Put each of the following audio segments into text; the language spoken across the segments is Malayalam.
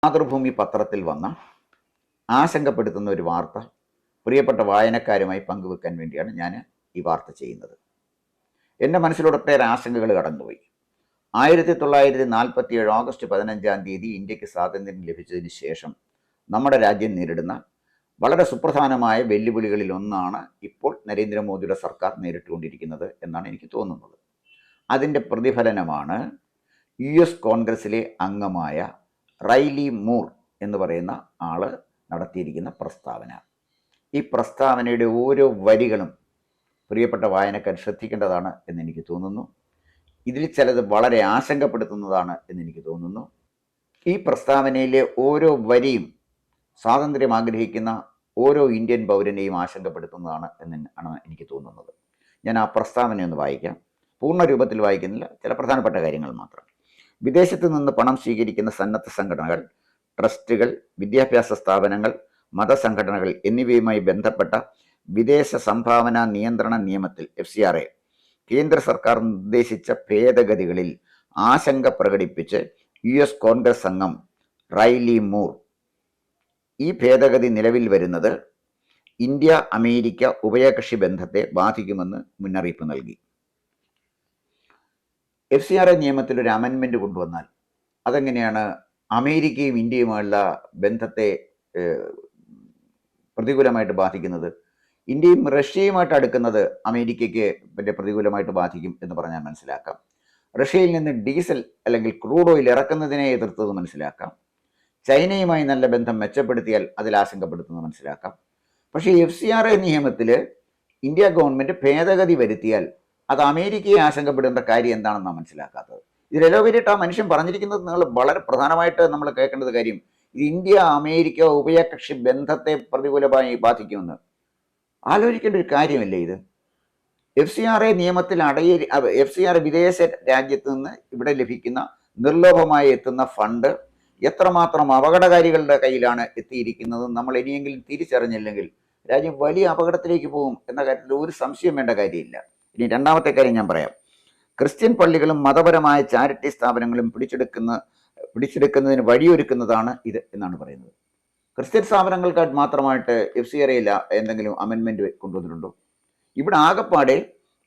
മാതൃഭൂമി പത്രത്തിൽ വന്ന ആശങ്കപ്പെടുത്തുന്ന ഒരു വാർത്ത പ്രിയപ്പെട്ട വായനക്കാരുമായി പങ്കുവെക്കാൻ വേണ്ടിയാണ് ഞാൻ ഈ വാർത്ത ചെയ്യുന്നത്. എൻ്റെ മനസ്സിലൂടെ ഒട്ടേറെ ആശങ്കകൾ കടന്നുപോയി. 1947 ഓഗസ്റ്റ് 15 ഇന്ത്യക്ക് സ്വാതന്ത്ര്യം ലഭിച്ചതിന് ശേഷം നമ്മുടെ രാജ്യം നേരിടുന്ന വളരെ സുപ്രധാനമായ വെല്ലുവിളികളിൽ ഒന്നാണ് ഇപ്പോൾ നരേന്ദ്രമോദിയുടെ സർക്കാർ നേരിട്ടുകൊണ്ടിരിക്കുന്നത് എന്നാണ് എനിക്ക് തോന്നുന്നത്. അതിൻ്റെ പ്രതിഫലനമാണ് US കോൺഗ്രസിലെ അംഗമായ റൈലി മൂർ എന്ന് പറയുന്ന ആൾ നടത്തിയിരിക്കുന്ന പ്രസ്താവന. ഈ പ്രസ്താവനയുടെ ഓരോ വരികളും പ്രിയപ്പെട്ട വായനക്കാർ ശ്രദ്ധിക്കേണ്ടതാണ് എന്നെനിക്ക് തോന്നുന്നു. ഇതിൽ ചിലത് വളരെ ആശങ്കപ്പെടുത്തുന്നതാണ് എന്നെനിക്ക് തോന്നുന്നു. ഈ പ്രസ്താവനയിലെ ഓരോ വരിയും സ്വാതന്ത്ര്യം ആഗ്രഹിക്കുന്ന ഓരോ ഇന്ത്യൻ പൗരനെയും ആശങ്കപ്പെടുത്തുന്നതാണ് എന്നാണ് എനിക്ക് തോന്നുന്നത്. ഞാൻ ആ പ്രസ്താവനയൊന്ന് വായിക്കാം. പൂർണ്ണ രൂപത്തിൽ വായിക്കുന്നില്ല, ചില പ്രധാനപ്പെട്ട കാര്യങ്ങൾ മാത്രം. വിദേശത്ത് നിന്ന് പണം സ്വീകരിക്കുന്ന സന്നദ്ധ സംഘടനകൾ, ട്രസ്റ്റുകൾ, വിദ്യാഭ്യാസ സ്ഥാപനങ്ങൾ, മതസംഘടനകൾ എന്നിവയുമായി ബന്ധപ്പെട്ട വിദേശ സംഭാവന നിയന്ത്രണ നിയമത്തിൽ FCRA കേന്ദ്ര സർക്കാർ നിർദ്ദേശിച്ച ഭേദഗതികളിൽ ആശങ്ക പ്രകടിപ്പിച്ച് US കോൺഗ്രസ് അംഗം റൈലി മൂർ ഈ ഭേദഗതി നിലവിൽ വരുന്നത് ഇന്ത്യ അമേരിക്ക ഉഭയകക്ഷി ബന്ധത്തെ ബാധിക്കുമെന്ന് മുന്നറിയിപ്പ് നൽകി. FCRA നിയമത്തിൽ ഒരു അമെൻമെൻറ്റ് കൊണ്ടുവന്നാൽ അതെങ്ങനെയാണ് അമേരിക്കയും ഇന്ത്യയുമായുള്ള ബന്ധത്തെ പ്രതികൂലമായിട്ട് ബാധിക്കുന്നത്? ഇന്ത്യയും റഷ്യയുമായിട്ട് അടുക്കുന്നത് അമേരിക്കയ്ക്ക് പ്രതികൂലമായിട്ട് ബാധിക്കും എന്ന് പറഞ്ഞാൽ മനസ്സിലാക്കാം. റഷ്യയിൽ നിന്ന് ഡീസൽ അല്ലെങ്കിൽ ക്രൂഡ് ഓയിൽ ഇറക്കുന്നതിനെ എതിർത്തത് മനസ്സിലാക്കാം. ചൈനയുമായി നല്ല ബന്ധം മെച്ചപ്പെടുത്തിയാൽ അതിൽ ആശങ്കപ്പെടുത്തുന്നത് മനസ്സിലാക്കാം. പക്ഷേ FCRA നിയമത്തിൽ ഇന്ത്യ ഗവൺമെൻറ് ഭേദഗതി വരുത്തിയാൽ അത് അമേരിക്കയെ ആശങ്കപ്പെടേണ്ട കാര്യം എന്താണെന്നാണ് മനസ്സിലാക്കാത്തത്. ഇതിലെല്ലാവരായിട്ട് ആ മനുഷ്യൻ പറഞ്ഞിരിക്കുന്നത് നിങ്ങൾ വളരെ പ്രധാനമായിട്ട് നമ്മൾ കേൾക്കേണ്ടത് കാര്യം, ഇത് ഇന്ത്യ അമേരിക്ക ഉഭയകക്ഷി ബന്ധത്തെ പ്രതികൂലമായി ബാധിക്കുമെന്ന് ആലോചിക്കേണ്ട ഒരു കാര്യമല്ലേ ഇത്? FCRA നിയമത്തിൽ FCRA വിദേശ രാജ്യത്ത് നിന്ന് ഇവിടെ ലഭിക്കുന്ന നിർലോഭമായി എത്തുന്ന ഫണ്ട് എത്രമാത്രം അപകടകാരികളുടെ കയ്യിലാണ് എത്തിയിരിക്കുന്നത് നമ്മൾ ഇനിയെങ്കിലും തിരിച്ചറിഞ്ഞില്ലെങ്കിൽ രാജ്യം വലിയ അപകടത്തിലേക്ക് പോകും എന്ന കാര്യത്തിൽ ഒരു സംശയം വേണ്ട കാര്യമില്ല. ഇനി രണ്ടാമത്തെ കാര്യം ഞാൻ പറയാം. ക്രിസ്ത്യൻ പള്ളികളും മതപരമായ ചാരിറ്റി സ്ഥാപനങ്ങളും പിടിച്ചെടുക്കുന്നതിന് വഴിയൊരുക്കുന്നതാണ് ഇത് എന്നാണ് പറയുന്നത്. ക്രിസ്ത്യൻ സ്ഥാപനങ്ങൾക്കായിട്ട് മാത്രമായിട്ട് FCRA എന്തെങ്കിലും അമെൻമെൻറ്റ് കൊണ്ടുവന്നിട്ടുണ്ടോ? ഇവിടെ ആകെപ്പാടെ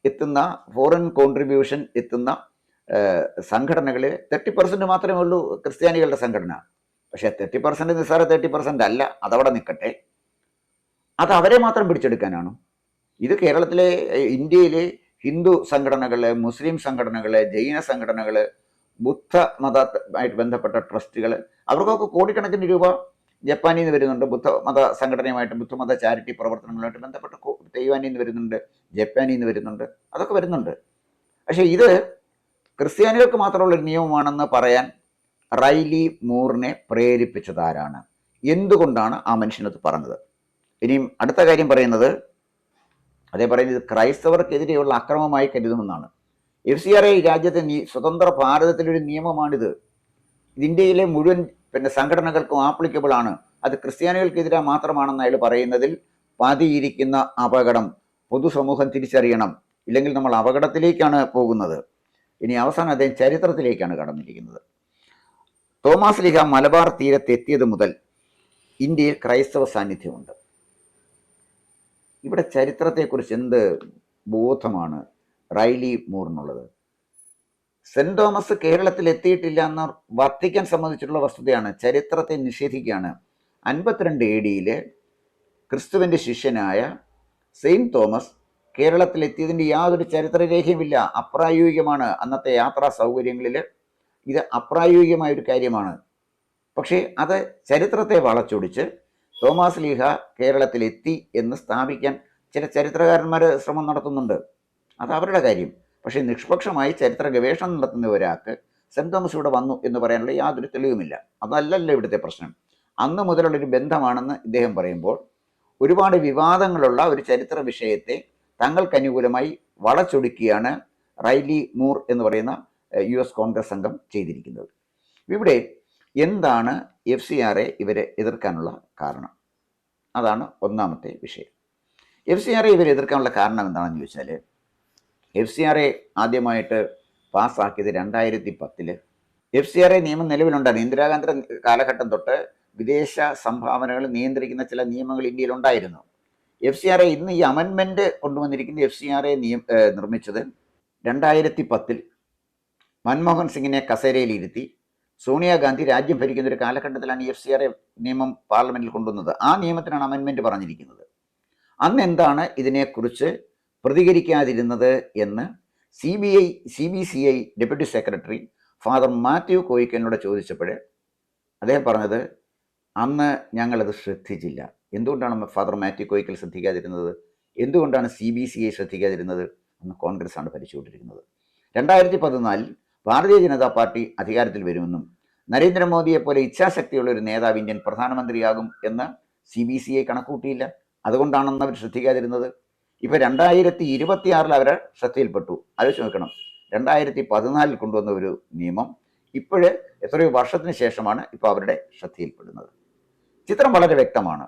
എത്തുന്ന ഫോറിൻ കോൺട്രിബ്യൂഷൻ എത്തുന്ന സംഘടനകൾ 30% മാത്രമേ ഉള്ളൂ ക്രിസ്ത്യാനികളുടെ സംഘടന. പക്ഷേ 30% നിസ്സാര 30% അല്ല, അതവിടെ നിൽക്കട്ടെ. അത് അവരെ മാത്രം പിടിച്ചെടുക്കാനാണ്. ഇത് കേരളത്തിലെ ഇന്ത്യയിലെ ഹിന്ദു സംഘടനകൾ, മുസ്ലിം സംഘടനകൾ, ജൈന സംഘടനകൾ, ബുദ്ധ മതമായിട്ട് ബന്ധപ്പെട്ട ട്രസ്റ്റുകൾ, അവർക്കൊക്കെ കോടിക്കണക്കിന് രൂപ ജപ്പാനിൽ നിന്ന് വരുന്നുണ്ട്. ബുദ്ധമത സംഘടനയുമായിട്ട് ബുദ്ധമത ചാരിറ്റി പ്രവർത്തനങ്ങളുമായിട്ട് ബന്ധപ്പെട്ട തൈവാനിൽ നിന്ന് വരുന്നുണ്ട്, ജപ്പാനിൽ നിന്ന് വരുന്നുണ്ട്, അതൊക്കെ വരുന്നുണ്ട്. പക്ഷേ ഇത് ക്രിസ്ത്യാനികൾക്ക് മാത്രമുള്ളൊരു നിയമമാണെന്ന് പറയാൻ റൈലി മൂറിനെ പ്രേരിപ്പിച്ചതാരാണ്? എന്തുകൊണ്ടാണ് ആ മനുഷ്യനത് പറഞ്ഞത്? ഇനിയും അടുത്ത കാര്യം പറയുന്നത് ക്രൈസ്തവർക്കെതിരെയുള്ള അക്രമമായി കരുതുമെന്നാണ്. FCRA രാജ്യത്തെ സ്വതന്ത്ര ഭാരതത്തിലൊരു നിയമമാണിത്. ഇന്ത്യയിലെ മുഴുവൻ സംഘടനകൾക്കും ആപ്ലിക്കബിൾ ആണ്. അത് ക്രിസ്ത്യാനികൾക്കെതിരെ മാത്രമാണെന്ന് അയാൾ പറയുന്നതിൽ പതിയിരിക്കുന്ന അപകടം പൊതുസമൂഹം തിരിച്ചറിയണം. ഇല്ലെങ്കിൽ നമ്മൾ അപകടത്തിലേക്കാണ് പോകുന്നത്. ഇനി അവസാനം അദ്ദേഹം ചരിത്രത്തിലേക്കാണ് കടന്നിരിക്കുന്നത്. തോമാസ് ലീഹ മലബാർ തീരത്തെത്തിയത് മുതൽ ഇന്ത്യയിൽ ക്രൈസ്തവ സാന്നിധ്യമുണ്ട്. ഇവിടെ ചരിത്രത്തെക്കുറിച്ച് എന്ത് ബോധമാണ് റൈലി മൂറിനുള്ളത്? സെൻറ് തോമസ് കേരളത്തിൽ എത്തിയിട്ടില്ല എന്ന വത്തിക്കാൻ സംബന്ധിച്ചിട്ടുള്ള വസ്തുതയാണ്. ചരിത്രത്തെ നിഷേധിക്കുകയാണ്. 52 AD ക്രിസ്തുവിൻ്റെ ശിഷ്യനായ സെയിൻറ്റ് തോമസ് കേരളത്തിൽ എത്തിയതിൻ്റെ യാതൊരു ചരിത്രരേഖയുമില്ല. അപ്രായോഗികമാണ്. അന്നത്തെ യാത്രാ സൗകര്യങ്ങളിൽ ഇത് അപ്രായോഗികമായൊരു കാര്യമാണ്. പക്ഷേ അത് ചരിത്രത്തെ വളച്ചൊടിച്ച് തോമാസ് ലീഹ കേരളത്തിലെത്തി എന്ന് സ്ഥാപിക്കാൻ ചില ചരിത്രകാരന്മാർ ശ്രമം നടത്തുന്നുണ്ട്. അത് അവരുടെ കാര്യം. പക്ഷേ നിഷ്പക്ഷമായി ചരിത്ര ഗവേഷണം നടത്തുന്ന ഒരാൾക്ക് സെൻറ്റ് തോമസ് ഇവിടെ വന്നു എന്ന് പറയാനുള്ള യാതൊരു തെളിവുമില്ല. അതല്ലല്ലോ ഇവിടുത്തെ പ്രശ്നം. അന്ന് മുതലുള്ളൊരു ബന്ധമാണെന്ന് ഇദ്ദേഹം പറയുമ്പോൾ ഒരുപാട് വിവാദങ്ങളുള്ള ഒരു ചരിത്ര വിഷയത്തെ തങ്ങൾക്ക് അനുകൂലമായി വളച്ചൊടുക്കിയാണ് റൈലി മൂർ എന്ന് പറയുന്ന US കോൺഗ്രസ് അംഗം ചെയ്തിരിക്കുന്നത്. ഇവിടെ എന്താണ് FCRA ഇവരെ എതിർക്കാനുള്ള കാരണം? അതാണ് ഒന്നാമത്തെ വിഷയം. FCRA ഇവരെ എതിർക്കാനുള്ള കാരണം എന്താണെന്ന് ചോദിച്ചാൽ, FCRA ആദ്യമായിട്ട് പാസ്സാക്കിയത് 2010 FCRA നിയമം നിലവിലുണ്ടായിരുന്നു. ഇന്ദിരാഗാന്ധി കാലഘട്ടം തൊട്ട് വിദേശ സംഭാവനകൾ നിയന്ത്രിക്കുന്ന ചില നിയമങ്ങൾ ഇന്ത്യയിൽ ഉണ്ടായിരുന്നു. FCRA ഇന്ന് ഈ അമെൻമെന്റ് കൊണ്ടുവന്നിരിക്കുന്ന FCRA നിർമ്മിച്ചത് 2010 മൻമോഹൻ സിംഗിനെ കസേരയിലിരുത്തി സോണിയാഗാന്ധി രാജ്യം ഭരിക്കുന്ന ഒരു കാലഘട്ടത്തിലാണ് FCRA നിയമം പാർലമെന്റിൽ കൊണ്ടുവന്നത്. ആ നിയമത്തിനാണ് അമെൻമെന്റ് പറഞ്ഞിരിക്കുന്നത്. അന്ന് എന്താണ് ഇതിനെക്കുറിച്ച് പ്രതികരിക്കാതിരുന്നത് എന്ന് CBCI deputy secretary father Mathew കോയിക്കലിനോട് ചോദിച്ചപ്പോൾ അദ്ദേഹം പറഞ്ഞത് അന്ന് ഞങ്ങളത് ശ്രദ്ധിച്ചില്ല. എന്തുകൊണ്ടാണ് ഫാദർ മാത്യു കോയിക്കൽ ശ്രദ്ധിക്കാതിരുന്നത്? എന്തുകൊണ്ടാണ് CBCI ശ്രദ്ധിക്കാതിരുന്നത്? അന്ന് കോൺഗ്രസ് ആണ് ഭരിച്ചുകൊണ്ടിരിക്കുന്നത്. 2014 ഭാരതീയ ജനതാ പാർട്ടി അധികാരത്തിൽ വരുമെന്നും നരേന്ദ്രമോദിയെ പോലെ ഇച്ഛാശക്തിയുള്ള ഒരു നേതാവ് ഇന്ത്യൻ പ്രധാനമന്ത്രിയാകും എന്ന് CBCI കണക്കൂട്ടിയില്ല. അതുകൊണ്ടാണെന്ന് അവർ ശ്രദ്ധിക്കാതിരുന്നത്. ഇപ്പം 2026 അവരെ ശ്രദ്ധയിൽപ്പെട്ടു. ആലോചിച്ച് നോക്കണം, 2014 കൊണ്ടുവന്ന ഒരു നിയമം ഇപ്പോഴ് എത്രയോ വർഷത്തിന് ശേഷമാണ് ഇപ്പോൾ അവരുടെ ശ്രദ്ധയിൽപ്പെടുന്നത്. ചിത്രം വളരെ വ്യക്തമാണ്.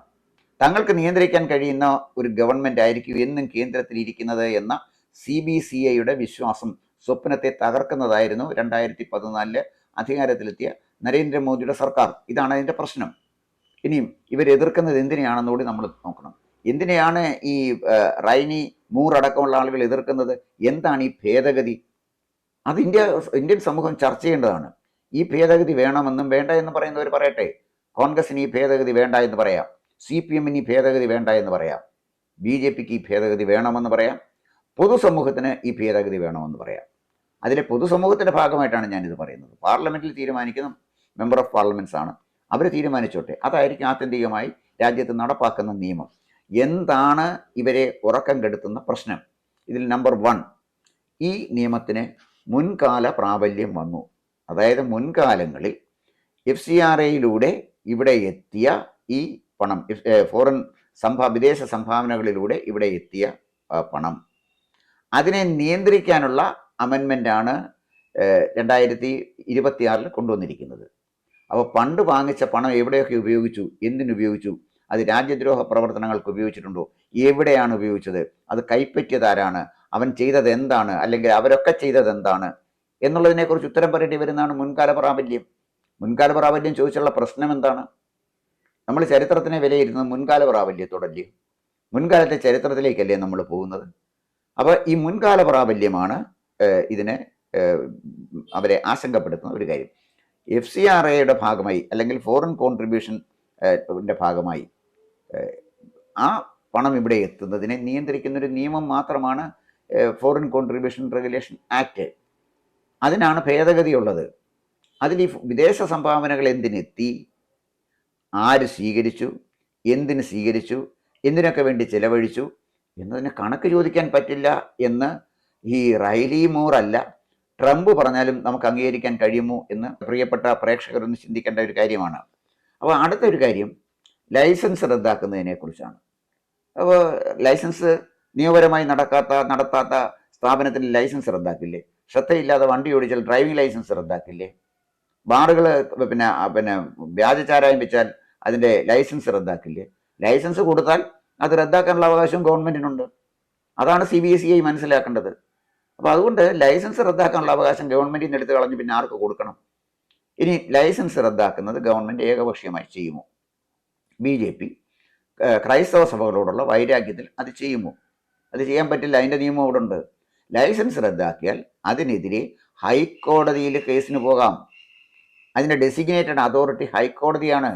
തങ്ങൾക്ക് നിയന്ത്രിക്കാൻ കഴിയുന്ന ഒരു ഗവൺമെൻറ് ആയിരിക്കും എന്നും കേന്ദ്രത്തിൽ ഇരിക്കുന്നത് എന്ന CBCIയുടെ വിശ്വാസം, സ്വപ്നത്തെ തകർക്കുന്നതായിരുന്നു 2014 അധികാരത്തിലെത്തിയ നരേന്ദ്രമോദിയുടെ സർക്കാർ. ഇതാണ് അതിൻ്റെ പ്രശ്നം. ഇനിയും ഇവരെതിർക്കുന്നത് എന്തിനെയാണെന്ന് കൂടി നമ്മൾ നോക്കണം. എന്തിനെയാണ് ഈ റൈനി മൂർ അടക്കമുള്ള ആളുകൾ എതിർക്കുന്നത്? എന്താണ് ഈ ഭേദഗതി? അത് ഇന്ത്യൻ സമൂഹം ചർച്ച ചെയ്യേണ്ടതാണ്. ഈ ഭേദഗതി വേണമെന്നും വേണ്ട എന്ന് പറയുന്നവർ പറയട്ടെ. കോൺഗ്രസിന് ഈ ഭേദഗതി വേണ്ട എന്ന് പറയാം, CPMന് ഈ ഭേദഗതി വേണ്ട എന്ന് പറയാം, BJPക്ക് ഈ ഭേദഗതി വേണമെന്ന് പറയാം, പൊതുസമൂഹത്തിന് ഈ ഭേദഗതി വേണമെന്ന് പറയാം. അതിലെ പൊതുസമൂഹത്തിൻ്റെ ഭാഗമായിട്ടാണ് ഞാനിത് പറയുന്നത്. പാർലമെൻറ്റിൽ തീരുമാനിക്കുന്ന മെമ്പർ ഓഫ് പാർലമെൻറ്റ്സ് ആണ്, അവർ തീരുമാനിച്ചോട്ടെ. അതായിരിക്കും ആത്യന്തികമായി രാജ്യത്ത് നടപ്പാക്കുന്ന നിയമം. എന്താണ് ഇവരെ ഉറക്കം കെടുത്തുന്ന പ്രശ്നം? ഇതിൽ നമ്പർ 1, ഈ നിയമത്തിന് മുൻകാല പ്രാബല്യം വന്നു. അതായത് മുൻകാലങ്ങളിൽ FCRAയിലൂടെ ഇവിടെ എത്തിയ ഈ പണം, ഫോറിൻ വിദേശ സംഭാവനകളിലൂടെ ഇവിടെ എത്തിയ പണം, അതിനെ നിയന്ത്രിക്കാനുള്ള അമെൻമെൻ്റാണ് 2026 കൊണ്ടുവന്നിരിക്കുന്നത്. അപ്പോൾ പണ്ട് വാങ്ങിച്ച പണം എവിടെയൊക്കെ ഉപയോഗിച്ചു, എന്തിനുപയോഗിച്ചു, അത് രാജ്യദ്രോഹ പ്രവർത്തനങ്ങൾക്ക് ഉപയോഗിച്ചിട്ടുണ്ടോ, എവിടെയാണ് ഉപയോഗിച്ചത്, അത് കൈപ്പറ്റിയതാരാണ്, അവൻ ചെയ്തത് എന്താണ്, അല്ലെങ്കിൽ അവരൊക്കെ ചെയ്തത് എന്താണ് എന്നുള്ളതിനെക്കുറിച്ച് ഉത്തരം പറയേണ്ടി വരുന്നതാണ് മുൻകാല പ്രാബല്യം. മുൻകാല പ്രാബല്യം ചോദിച്ചുള്ള പ്രശ്നം എന്താണ്? നമ്മൾ ചരിത്രത്തിനെ വിലയിരുത്തുന്നത് മുൻകാല പ്രാബല്യത്തോടല്ലേ, മുൻകാലത്തെ ചരിത്രത്തിലേക്കല്ലേ നമ്മൾ പോകുന്നത്. അപ്പോൾ ഈ മുൻകാല പ്രാബല്യമാണ് ഇതിനെ അവരെ ആശങ്കപ്പെടുത്തുന്ന ഒരു കാര്യം. FCRAയുടെ ഭാഗമായി അല്ലെങ്കിൽ ഫോറിൻ കോൺട്രിബ്യൂഷൻ്റെ ഭാഗമായി ആ പണം ഇവിടെ എത്തുന്നതിനെ നിയന്ത്രിക്കുന്നൊരു നിയമം മാത്രമാണ് ഫോറിൻ കോൺട്രിബ്യൂഷൻ റെഗുലേഷൻ ആക്ട്. അതിനാണ് ഭേദഗതി ഉള്ളത്. അതിൽ ഈ വിദേശ സംഭാവനകൾ എന്തിനെത്തി, ആര് സ്വീകരിച്ചു, എന്തിന് സ്വീകരിച്ചു, എന്തിനൊക്കെ വേണ്ടി ചിലവഴിച്ചു എന്നതിന് കണക്ക് ചോദിക്കാൻ പറ്റില്ല എന്ന് ഈ റൈലി മൂർ അല്ല, ട്രംപ് പറഞ്ഞാലും നമുക്ക് അംഗീകരിക്കാൻ കഴിയുമോ എന്ന് പ്രിയപ്പെട്ട പ്രേക്ഷകരൊന്ന് ചിന്തിക്കേണ്ട ഒരു കാര്യമാണ്. അപ്പോൾ അടുത്തൊരു കാര്യം ലൈസൻസ് റദ്ദാക്കുന്നതിനെക്കുറിച്ചാണ്. അപ്പോൾ ലൈസൻസ് നിയമപരമായി നടത്താത്ത സ്ഥാപനത്തിന് ലൈസൻസ് റദ്ദാക്കില്ലേ? ശ്രദ്ധയില്ലാതെ വണ്ടി ഓടിച്ചാൽ ഡ്രൈവിംഗ് ലൈസൻസ് റദ്ദാക്കില്ലേ? ബാറുകൾ പിന്നെ വ്യാജചാരായം വെച്ചാൽ അതിൻ്റെ ലൈസൻസ് റദ്ദാക്കില്ലേ? ലൈസൻസ് കൊടുത്താൽ അത് റദ്ദാക്കാനുള്ള അവകാശവും ഗവൺമെൻറ്റിനുണ്ട്. അതാണ് CBCI മനസ്സിലാക്കേണ്ടത്. അപ്പോൾ അതുകൊണ്ട് ലൈസൻസ് റദ്ദാക്കാനുള്ള അവകാശം ഗവൺമെൻറ്റിൽ നിന്ന് എടുത്ത് കളഞ്ഞ് പിന്നെ ആർക്ക് കൊടുക്കണം? ഇനി ലൈസൻസ് റദ്ദാക്കുന്നത് ഗവൺമെൻറ് ഏകപക്ഷീയമായി ചെയ്യുമോ? BJP ക്രൈസ്തവ സഭകളോടുള്ള വൈരാഗ്യത്തിൽ അത് ചെയ്യുമോ? അത് ചെയ്യാൻ പറ്റില്ല, അതിൻ്റെ നിയമം അവിടെ ഉണ്ട്. ലൈസൻസ് റദ്ദാക്കിയാൽ അതിനെതിരെ ഹൈക്കോടതിയിൽ കേസിന് പോകാം. അതിൻ്റെ ഡെസിഗ്നേറ്റഡ് അതോറിറ്റി ഹൈക്കോടതിയാണ്.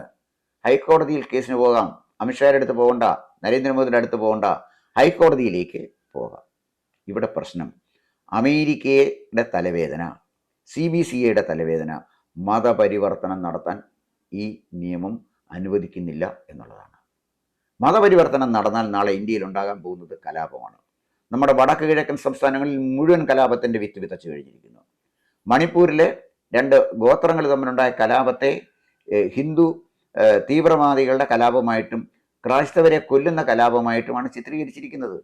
ഹൈക്കോടതിയിൽ കേസിന് പോകാം. അമിത്ഷായുടെ അടുത്ത് പോകണ്ട, നരേന്ദ്രമോദിയുടെ അടുത്ത് പോകണ്ട, ഹൈക്കോടതിയിലേക്ക് പോകാം. ഇവിടെ പ്രശ്നം അമേരിക്കയുടെ തലവേദന, CBCIയുടെ തലവേദന, മതപരിവർത്തനം നടത്താൻ ഈ നിയമം അനുവദിക്കുന്നില്ല എന്നുള്ളതാണ്. മതപരിവർത്തനം നടന്നാൽ നാളെ ഇന്ത്യയിൽ ഉണ്ടാകാൻ പോകുന്നത് കലാപമാണ്. നമ്മുടെ വടക്ക് കിഴക്കൻ സംസ്ഥാനങ്ങളിൽ മുഴുവൻ കലാപത്തിൻ്റെ വിത്ത് വിതച്ചു കഴിഞ്ഞിരിക്കുന്നു. മണിപ്പൂരിലെ 2 ഗോത്രങ്ങൾ തമ്മിലുണ്ടായ കലാപത്തെ ഹിന്ദു തീവ്രവാദികളുടെ കലാപമായിട്ടും ക്രൈസ്തവരെ കൊല്ലുന്ന കലാപമായിട്ടുമാണ് ചിത്രീകരിച്ചിരിക്കുന്നത്.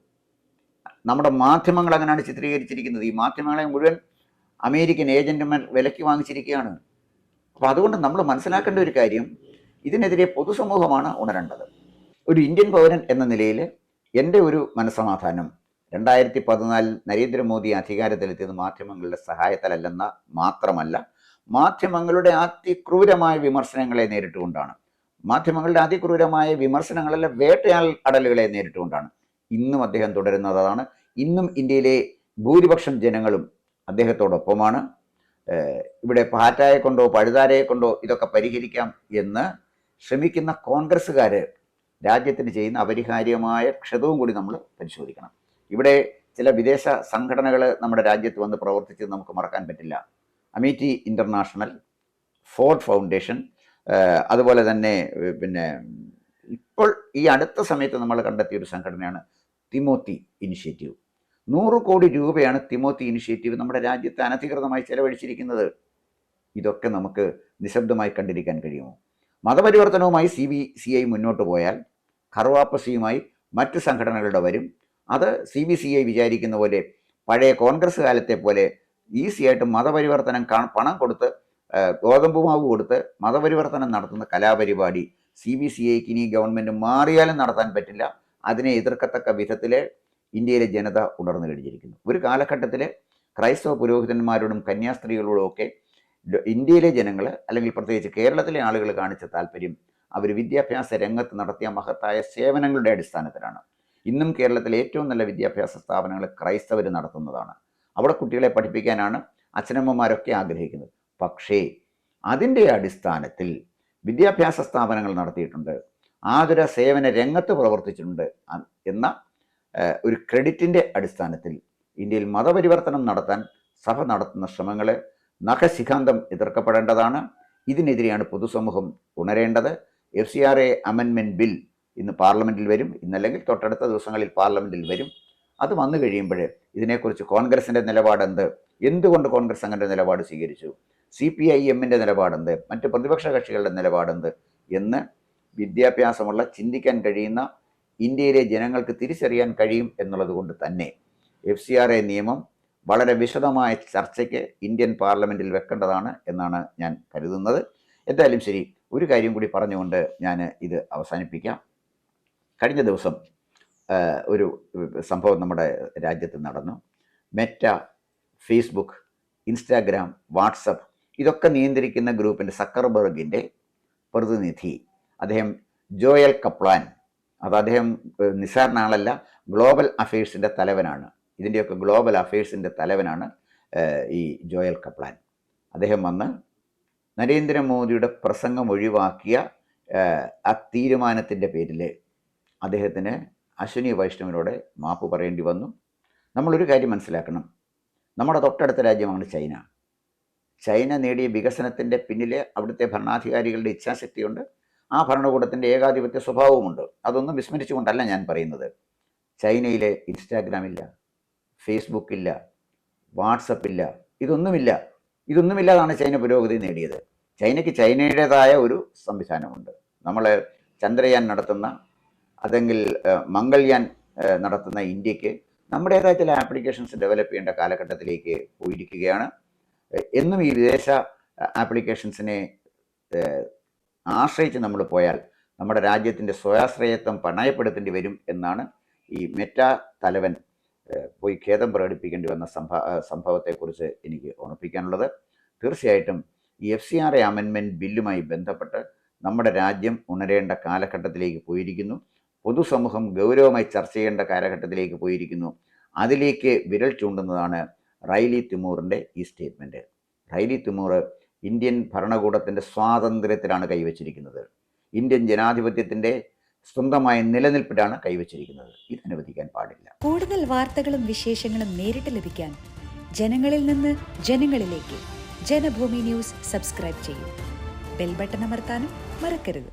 നമ്മുടെ മാധ്യമങ്ങൾ അങ്ങനെയാണ് ചിത്രീകരിച്ചിരിക്കുന്നത്. ഈ മാധ്യമങ്ങളെ മുഴുവൻ അമേരിക്കൻ ഏജന്റുമാർ വിലയ്ക്ക് വാങ്ങിച്ചിരിക്കുകയാണ്. അപ്പോൾ അതുകൊണ്ട് നമ്മൾ മനസ്സിലാക്കേണ്ട ഒരു കാര്യം, ഇതിനെതിരെ പൊതുസമൂഹമാണ് ഉണരേണ്ടത്. ഒരു ഇന്ത്യൻ പൗരൻ എന്ന നിലയിൽ എൻ്റെ ഒരു മനസ്സമാധാനം 2014 നരേന്ദ്രമോദി അധികാരത്തിലെത്തിയത് മാധ്യമങ്ങളുടെ സഹായത്താലല്ലെന്ന മാത്രമല്ല, മാധ്യമങ്ങളുടെ അതിക്രൂരമായ വിമർശനങ്ങളെ നേരിട്ടുകൊണ്ടാണ്. മാധ്യമങ്ങളുടെ അതിക്രൂരമായ വിമർശനങ്ങളല്ല, വേട്ടയാടലുകളെ നേരിട്ടുകൊണ്ടാണ് ഇന്നും അദ്ദേഹം തുടരുന്നത്. അതാണ് ഇന്നും ഇന്ത്യയിലെ ഭൂരിപക്ഷം ജനങ്ങളും അദ്ദേഹത്തോടൊപ്പമാണ്. ഇവിടെ പാറ്റായെ കൊണ്ടോ പഴുതാരയെ കൊണ്ടോ ഇതൊക്കെ പരിഹരിക്കാം എന്ന് ശ്രമിക്കുന്ന കോൺഗ്രസ്സുകാർ രാജ്യത്തിന് ചെയ്യുന്ന അപരിഹാര്യമായ ക്ഷതവും കൂടി നമ്മൾ പരിശോധിക്കണം. ഇവിടെ ചില വിദേശ സംഘടനകൾ നമ്മുടെ രാജ്യത്ത് വന്ന് പ്രവർത്തിച്ച് നമുക്ക് മറക്കാൻ പറ്റില്ല. അമീറ്റി ഇൻ്റർനാഷണൽ, ഫോർഡ് ഫൗണ്ടേഷൻ, അതുപോലെ തന്നെ ഇപ്പോൾ ഈ അടുത്ത സമയത്ത് നമ്മൾ കണ്ടെത്തിയ ഒരു സംഘടനയാണ് തിമോത്തി ഇനിഷ്യേറ്റീവ്. 100 കോടി രൂപയാണ് തിമോത്തി ഇനിഷ്യേറ്റീവ് നമ്മുടെ രാജ്യത്ത് അനധികൃതമായി ചെലവഴിച്ചിരിക്കുന്നത്. ഇതൊക്കെ നമുക്ക് നിശബ്ദമായി കണ്ടിരിക്കാൻ കഴിയുമോ? മതപരിവർത്തനവുമായി CBCI മുന്നോട്ട് പോയാൽ ഖർവാപ്പസിയുമായി മറ്റ് സംഘടനകളുടെ വരും. അത് CBCI വിചാരിക്കുന്ന പോലെ പഴയ കോൺഗ്രസ് കാലത്തെ പോലെ ഈസി ആയിട്ട് മതപരിവർത്തനം പണം കൊടുത്ത് ഗോതമ്പ് മാവ് കൊടുത്ത് മതപരിവർത്തനം നടത്തുന്ന കലാപരിപാടി CBCIക്ക് ഇനി ഗവൺമെൻറ് മാറിയാലും നടത്താൻ പറ്റില്ല. അതിനെ എതിർക്കത്തക്ക വിധത്തിൽ ഇന്ത്യയിലെ ജനത ഉണർന്നു കഴിഞ്ഞിരിക്കുന്നു. ഒരു കാലഘട്ടത്തിൽ ക്രൈസ്തവ പുരോഹിതന്മാരോടും കന്യാസ്ത്രീകളോടും ഒക്കെ ഇന്ത്യയിലെ ജനങ്ങൾ, അല്ലെങ്കിൽ പ്രത്യേകിച്ച് കേരളത്തിലെ ആളുകൾ കാണിച്ച താല്പര്യം അവർ വിദ്യാഭ്യാസ രംഗത്ത് നടത്തിയ മഹത്തായ സേവനങ്ങളുടെ അടിസ്ഥാനത്തിലാണ്. ഇന്നും കേരളത്തിലെ ഏറ്റവും നല്ല വിദ്യാഭ്യാസ സ്ഥാപനങ്ങൾ ക്രൈസ്തവർ നടത്തുന്നതാണ്. അവിടെ കുട്ടികളെ പഠിപ്പിക്കാനാണ് അച്ഛനമ്മമാരൊക്കെ ആഗ്രഹിക്കുന്നത്. പക്ഷേ അതിൻ്റെ അടിസ്ഥാനത്തിൽ വിദ്യാഭ്യാസ സ്ഥാപനങ്ങൾ നടത്തിയിട്ടുണ്ട്, ആതുര സേവന രംഗത്ത് പ്രവർത്തിച്ചിട്ടുണ്ട് എന്ന ഒരു ക്രെഡിറ്റിൻ്റെ അടിസ്ഥാനത്തിൽ ഇന്ത്യയിൽ മതപരിവർത്തനം നടത്താൻ സഭ നടത്തുന്ന ശ്രമങ്ങൾ നഖശിഖാന്തം എതിർക്കപ്പെടേണ്ടതാണ്. ഇതിനെതിരെയാണ് പൊതുസമൂഹം ഉണരേണ്ടത്. FCRA അമെൻമെൻറ്റ് ബിൽ ഇന്ന് പാർലമെൻറ്റിൽ വരും, ഇന്നല്ലെങ്കിൽ തൊട്ടടുത്ത ദിവസങ്ങളിൽ പാർലമെൻറ്റിൽ വരും. അത് വന്നു കഴിയുമ്പോൾ ഇതിനെക്കുറിച്ച് കോൺഗ്രസിൻ്റെ നിലപാടെന്ത്, എന്തുകൊണ്ട് കോൺഗ്രസ് അങ്ങനെ നിലപാട് സ്വീകരിച്ചു, CPIMൻ്റെ നിലപാടെന്ത്, മറ്റ് പ്രതിപക്ഷ കക്ഷികളുടെ നിലപാടെന്ത് എന്ന് വിദ്യാഭ്യാസമുള്ള, ചിന്തിക്കാൻ കഴിയുന്ന ഇന്ത്യയിലെ ജനങ്ങൾക്ക് തിരിച്ചറിയാൻ കഴിയും എന്നുള്ളത് കൊണ്ട് തന്നെ FCRA നിയമം വളരെ വിശദമായ ചർച്ചയ്ക്ക് ഇന്ത്യൻ പാർലമെൻറ്റിൽ വെക്കേണ്ടതാണ് എന്നാണ് ഞാൻ കരുതുന്നത്. എന്തായാലും ശരി, ഒരു കാര്യം കൂടി പറഞ്ഞുകൊണ്ട് ഞാൻ ഇത് അവസാനിപ്പിക്കാം. കഴിഞ്ഞ ദിവസം ഒരു സംഭവം നമ്മുടെ രാജ്യത്ത് നടന്നു. മെറ്റ, ഫേസ്ബുക്ക്, ഇൻസ്റ്റാഗ്രാം, വാട്സപ്പ് ഇതൊക്കെ നിയന്ത്രിക്കുന്ന ഗ്രൂപ്പിൻ്റെ സക്കർബർഗിൻ്റെ പ്രതിനിധി, അദ്ദേഹം ജോയൽ കപ്ലാൻ, അത് അദ്ദേഹം നിസാറിന് ആളല്ല, ഗ്ലോബൽ അഫയേഴ്സിൻ്റെ തലവനാണ്. ഇതിൻ്റെയൊക്കെ ഗ്ലോബൽ അഫയേഴ്സിൻ്റെ തലവനാണ് ഈ ജോയൽ കപ്ലാൻ. അദ്ദേഹം വന്ന് നരേന്ദ്രമോദിയുടെ പ്രസംഗം ഒഴിവാക്കിയ ആ തീരുമാനത്തിൻ്റെ പേരിൽ അദ്ദേഹത്തിന് അശ്വിനി വൈഷ്ണവിനോട് മാപ്പ് പറയേണ്ടി വന്നു. നമ്മളൊരു കാര്യം മനസ്സിലാക്കണം, നമ്മുടെ തൊട്ടടുത്ത രാജ്യമാണ് ചൈന. ചൈന നേടിയ വികസനത്തിൻ്റെ പിന്നിൽ അവിടുത്തെ ഭരണാധികാരികളുടെ ഇച്ഛാശക്തിയുണ്ട്, ആ ഭരണകൂടത്തിൻ്റെ ഏകാധിപത്യ സ്വഭാവവുമുണ്ട്. അതൊന്നും വിസ്മരിച്ചുകൊണ്ടല്ല ഞാൻ പറയുന്നത്. ചൈനയിൽ ഇൻസ്റ്റാഗ്രാമില്ല, ഫേസ്ബുക്കില്ല, വാട്സപ്പില്ല, ഇതൊന്നുമില്ലാതാണ് ചൈന പുരോഗതി നേടിയത്. ചൈനയ്ക്ക് ചൈനയുടേതായ ഒരു സംവിധാനമുണ്ട്. നമ്മൾ ചന്ദ്രയാൻ നടത്തുന്ന, അതെങ്കിൽ മംഗൾയാൻ നടത്തുന്ന ഇന്ത്യക്ക് നമ്മുടേതായ ചില ആപ്ലിക്കേഷൻസ് ഡെവലപ്പ് ചെയ്യേണ്ട കാലഘട്ടത്തിലേക്ക് പോയിരിക്കുകയാണ്. എന്നും ഈ വിദേശ ആപ്ലിക്കേഷൻസിനെ ആശ്രയിച്ച് നമ്മൾ പോയാൽ നമ്മുടെ രാജ്യത്തിൻ്റെ സ്വാശ്രയത്വം പണയപ്പെടുത്തേണ്ടി വരും എന്നാണ് ഈ മെറ്റ തലവൻ പോയി ഖേദം പ്രകടിപ്പിക്കേണ്ടി വന്ന സംഭവത്തെക്കുറിച്ച് എനിക്ക് ഓർമ്മിപ്പിക്കാനുള്ളത്. തീർച്ചയായിട്ടും ഈ FCRA അമെൻമെൻറ്റ് ബില്ലുമായി ബന്ധപ്പെട്ട് നമ്മുടെ രാജ്യം ഉണരേണ്ട കാലഘട്ടത്തിലേക്ക് പോയിരിക്കുന്നു. പൊതുസമൂഹം ഗൗരവമായി ചർച്ച ചെയ്യേണ്ട കാലഘട്ടത്തിലേക്ക് പോയിരിക്കുന്നു. അതിലേക്ക് വിരൽ ചൂണ്ടുന്നതാണ് റൈലി തിമൂറിൻ്റെ ഈ സ്റ്റേറ്റ്മെൻറ്റ്. റൈലി തിമൂർ ഇന്ത്യൻ ഭരണകൂടത്തിൻ്റെ സ്വാതന്ത്ര്യത്തിലാണ് കൈവച്ചിരിക്കുന്നത്, ഇന്ത്യൻ ജനാധിപത്യത്തിൻ്റെ സ്വന്തമായ നിലനിൽപ്പിലാണ് കൈവച്ചിരിക്കുന്നത്. ഇത് അനുവദിക്കാൻ പാടില്ല. കൂടുതൽ വാർത്തകളും വിശേഷങ്ങളും നേരിട്ട് ലഭിക്കാൻ ജനങ്ങളിൽ നിന്ന് ജനങ്ങളിലേക്ക് ജനഭൂമി ന്യൂസ് സബ്സ്ക്രൈബ് ചെയ്യൂ. ബെൽ ബട്ടൺ അമർത്താനും മറക്കരുത്.